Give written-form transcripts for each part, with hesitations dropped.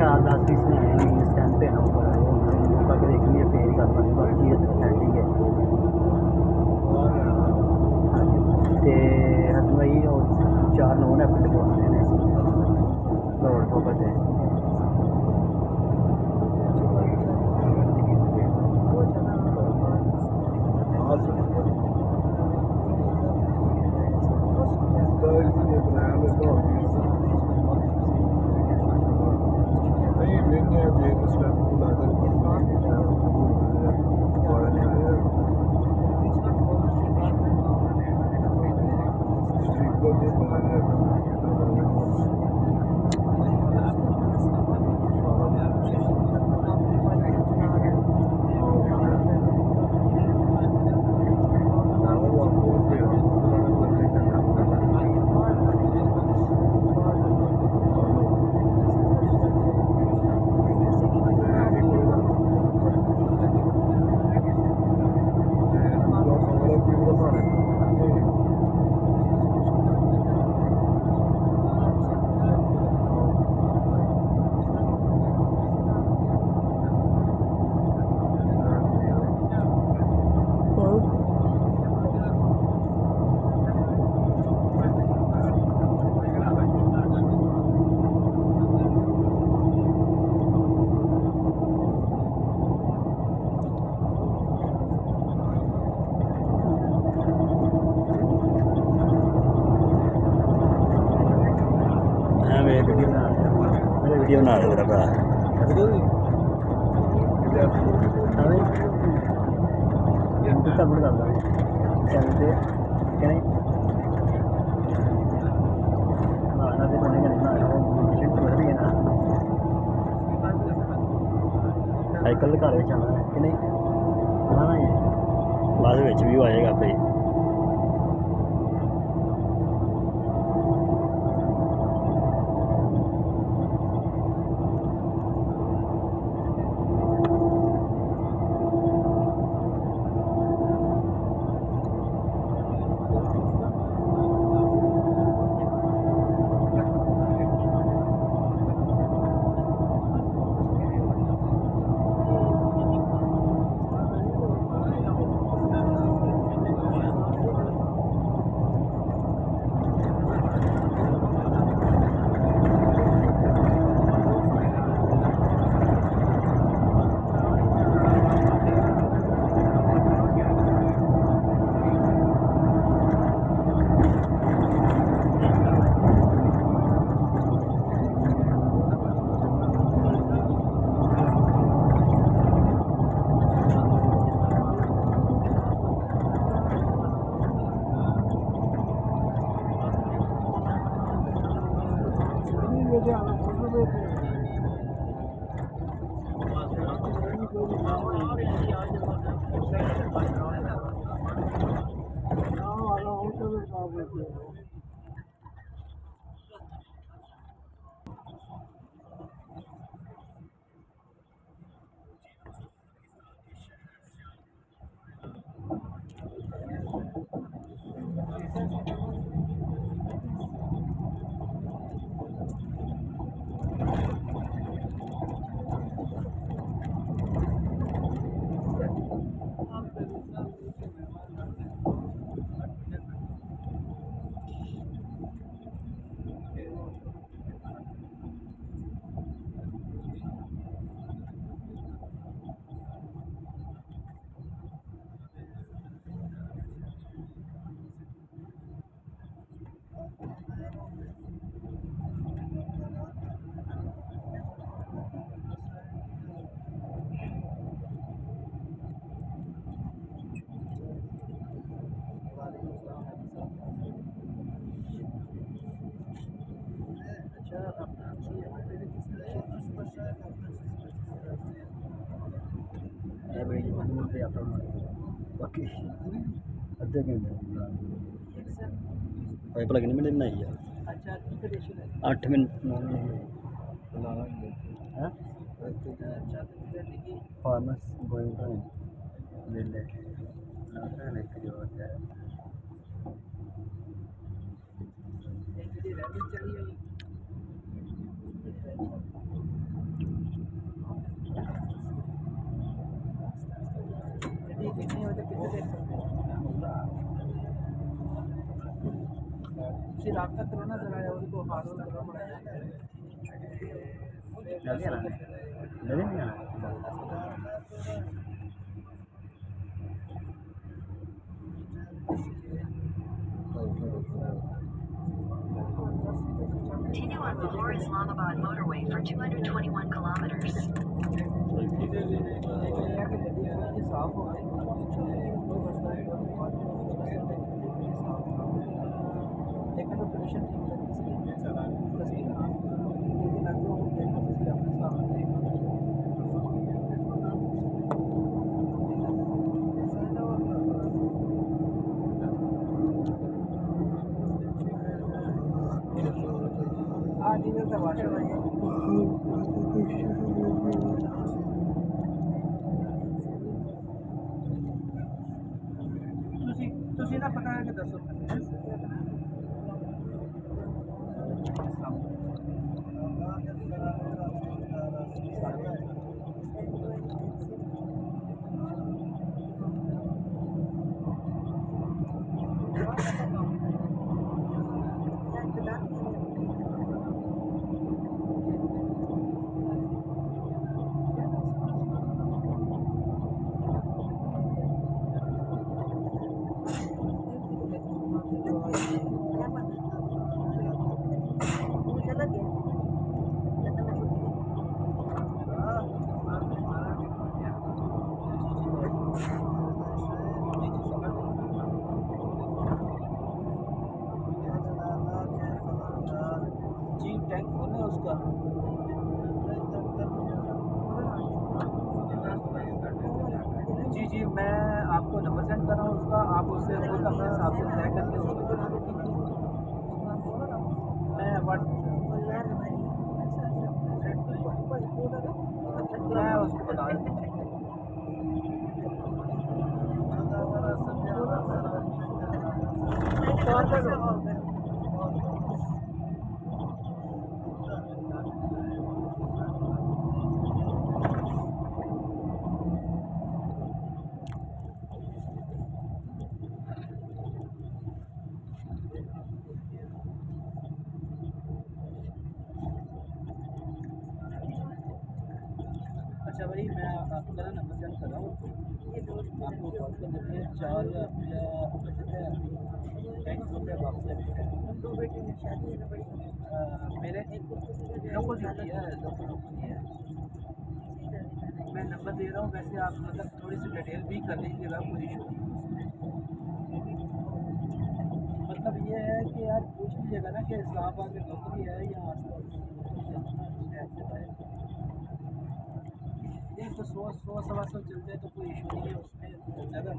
चार 10 पीस ने आए हैं इस टाइम पे ना ऊपर बाकी देखेंगे पे ही कर पाएंगे बाकी ठीक है तो हसन भाई और 4 नोन एप्पल बोलते हैं दौड़ तो बचे वीडियो बना रहा तेरा साइकिल घर में आना है कि नहीं आना ही बाद भी आएगा आपे बाकी अद्धे घंटे पाइप लगनी मैंने बनाई है 8 मिनट फार्मर्स गोइंग वेले से रब्ता करो ना ज़रा और को हाल करो बड़ा जल्दी आना जल्दी नहीं आना Continue on Lahore Islamabad motorway for 221 kilometers. साफ हो गए कोई मसला नहीं लेकिन तो पोल्यूशन ठीक है इसलिए चला लेकिन आपको देखो इसलिए अपने सामने आज इधर से वाटर तुसी ना पता है कि दसो जी टैंक फुल है उसका जी जी मैं आपको नंबर सेंड कर रहा हूँ उसका आप उससे खुद अपने हिसाब से तय करके मैं उसको बता अच्छा भाई मैं आपको मेरा नंबर सेंड कर रहा हूँ आपको कॉल कर देते हैं 4 बजे बैंक रुपये वापस मेरे लोगों ने किया है मैं नंबर दे रहा हूँ वैसे आप मतलब थोड़ी सी डिटेल भी कर लीजिएगा कोई इशू नहीं मतलब ये है कि यार पूछ लीजिएगा ना कि इस्लामाबाद में नौकरी है या आस पास एक तो 100-125 चल जाए तो कोई इशू नहीं है उसमें ज़्यादा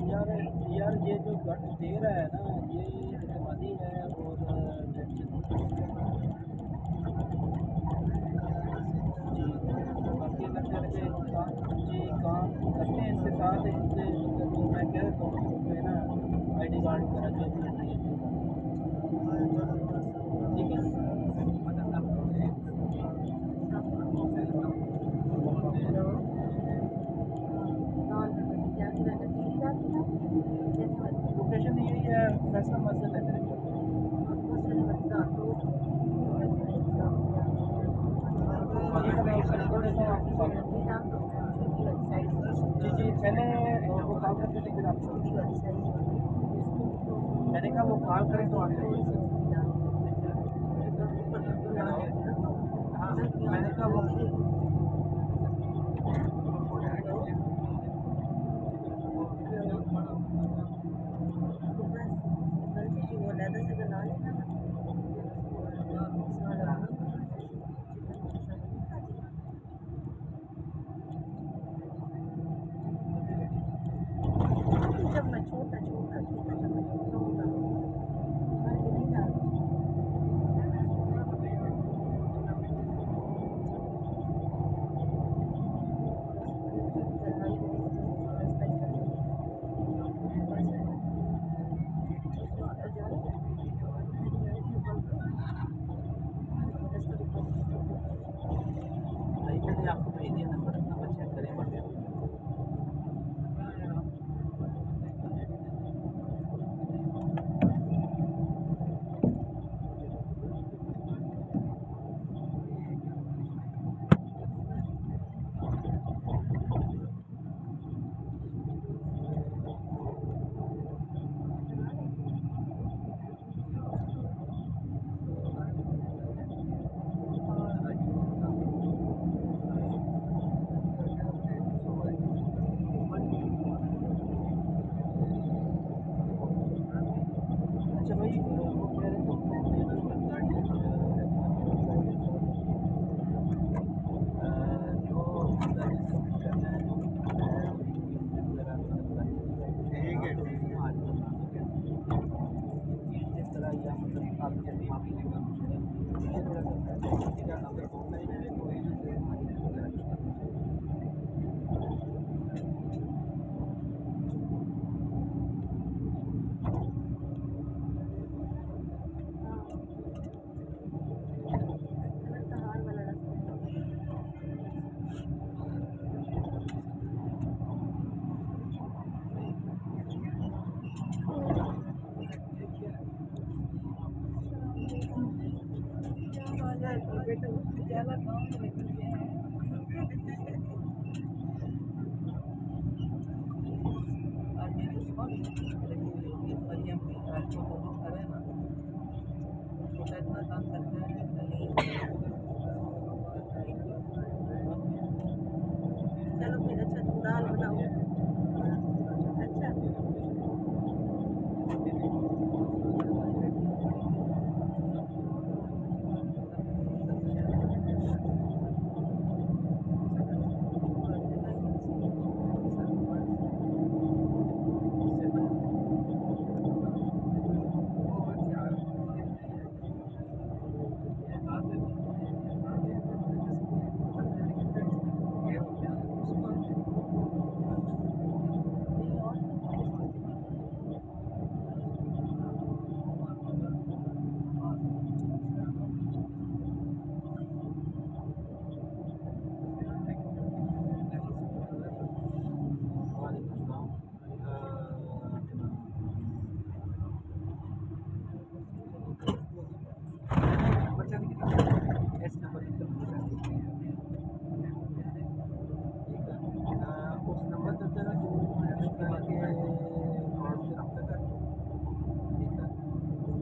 यार यार ये जो घट दे रहा है ना ये इतमादी है और बाकी अगर करके जी काम करते हैं इसके साथ इनसे मतलब मैं कह देता हूँ उसमें ना ID कार्ड वगैरह जो भी है ठीक है लोकेशन यही है फैसला मस्जिद है मेरे जी जी पहले वो कॉल करके थे फिर आप मैंने कहा वो कॉल करें तो आगे हाँ मैंने कहा वो ठीक है, अगर ऑनलाइन है तो यहाँ से माइनस वगैरह कुछ कर दीजिए। बेटा ज्यादा गाँव में निकल गए हैं। और मेरी मरियम भी आज वो दोनों खड़े हैं ना, छोटा इतना काम करता है चलो फिर अच्छा तुम दाल बनाओ। अच्छा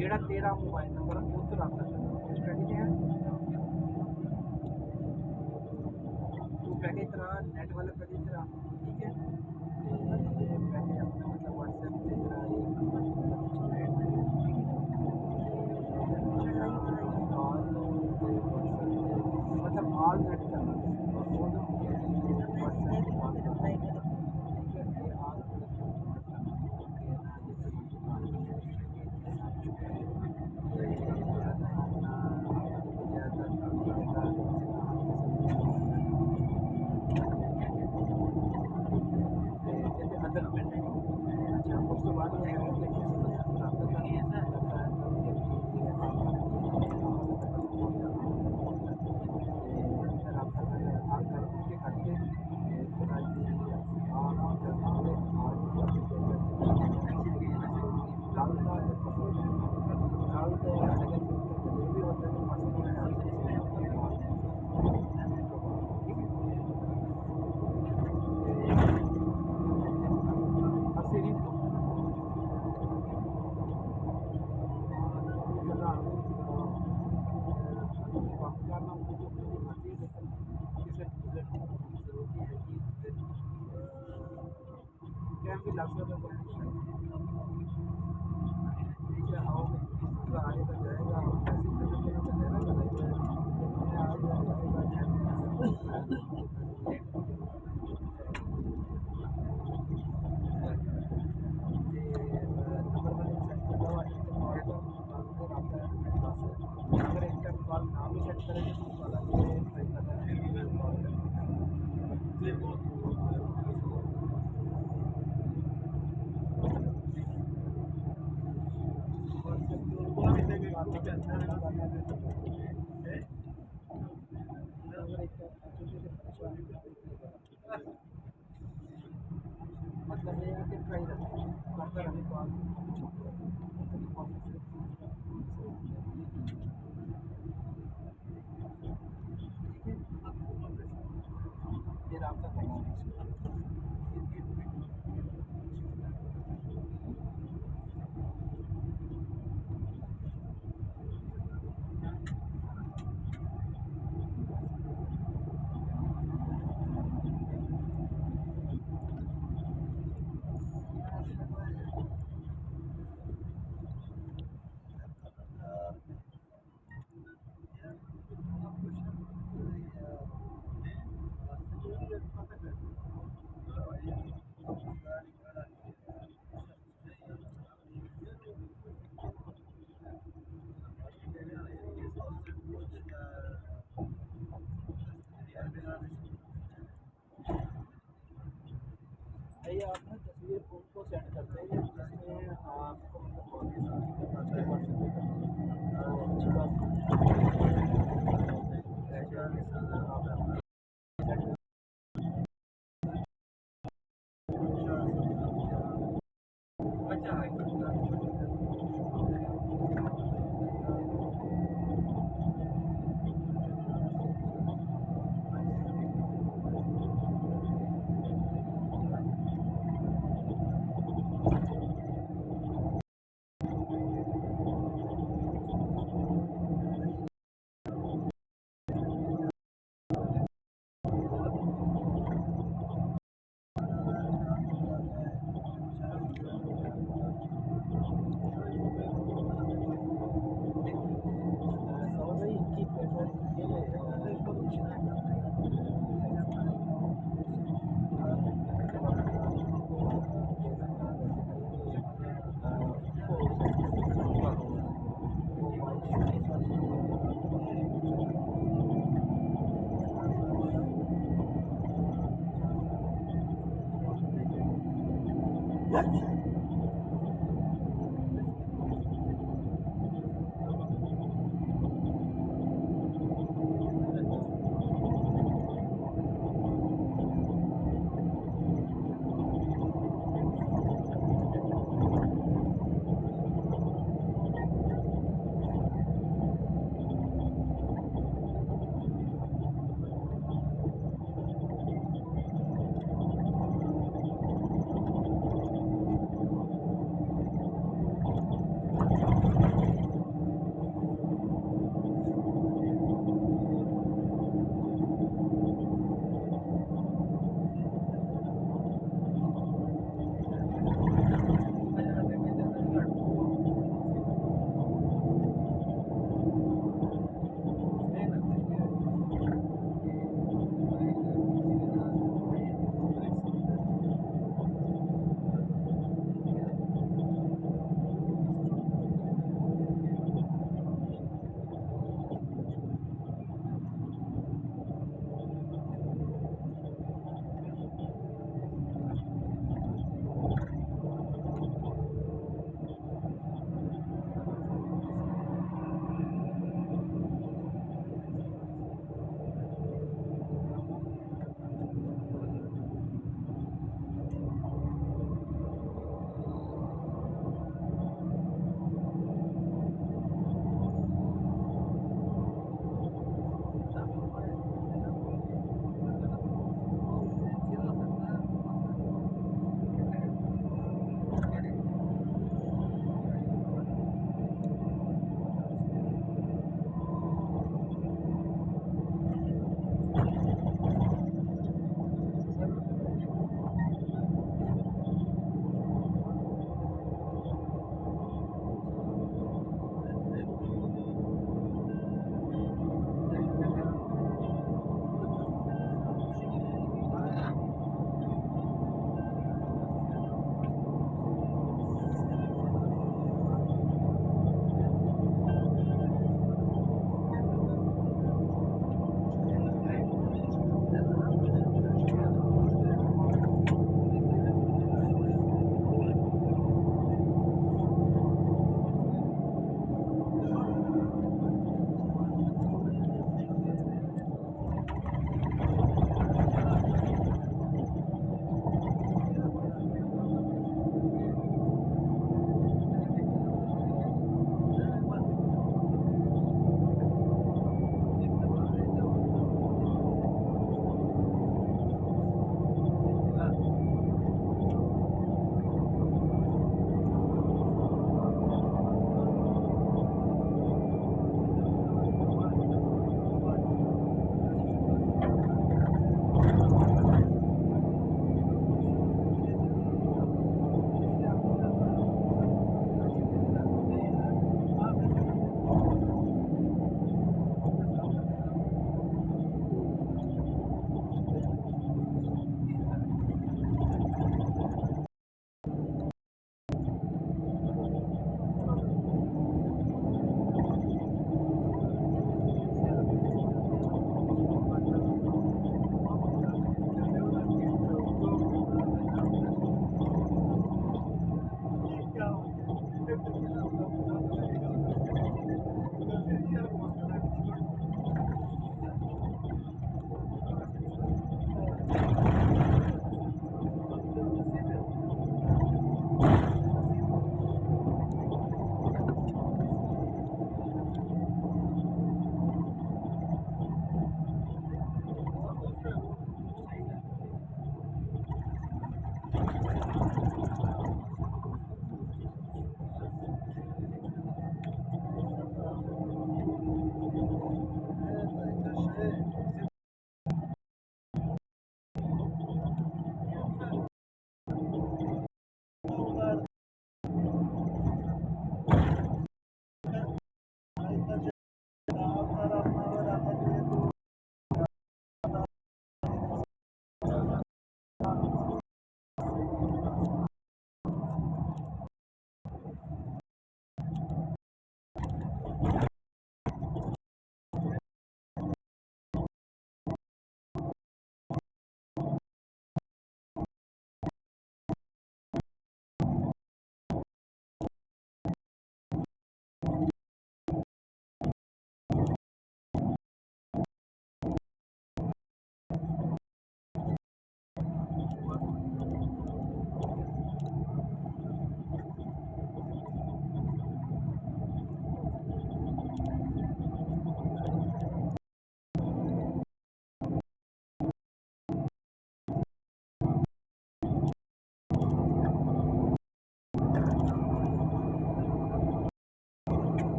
जेड़ा तेरा मोबाइल नंबर वो तो रख सकते उस पैकेज है तू पैकेज करा नेट वाला पैकेज करा ठीक है पैकेज अपना मतलब व्हाट्सएप पे करा मतलब ऑल नेट करना और दोनों व्हाट्सएप पे उसके बाद मतलब ये है कि ट्राई करते रहने को ये रास्ता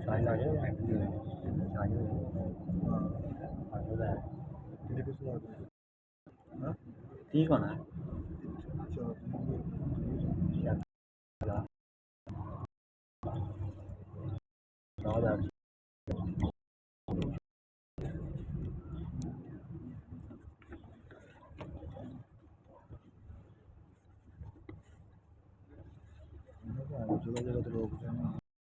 ਸਾਈਨ ਆ ਗਿਆ ਸਾਈਨ ਆ ਕਿੰਨੇ ਕੁ ਸਾਲ ਹਾਂ 30 ਹੋਣਾ ਹੈ ਜਗ੍ਹਾ ਜਗ੍ਹਾ ਤੇ ਲੋਕ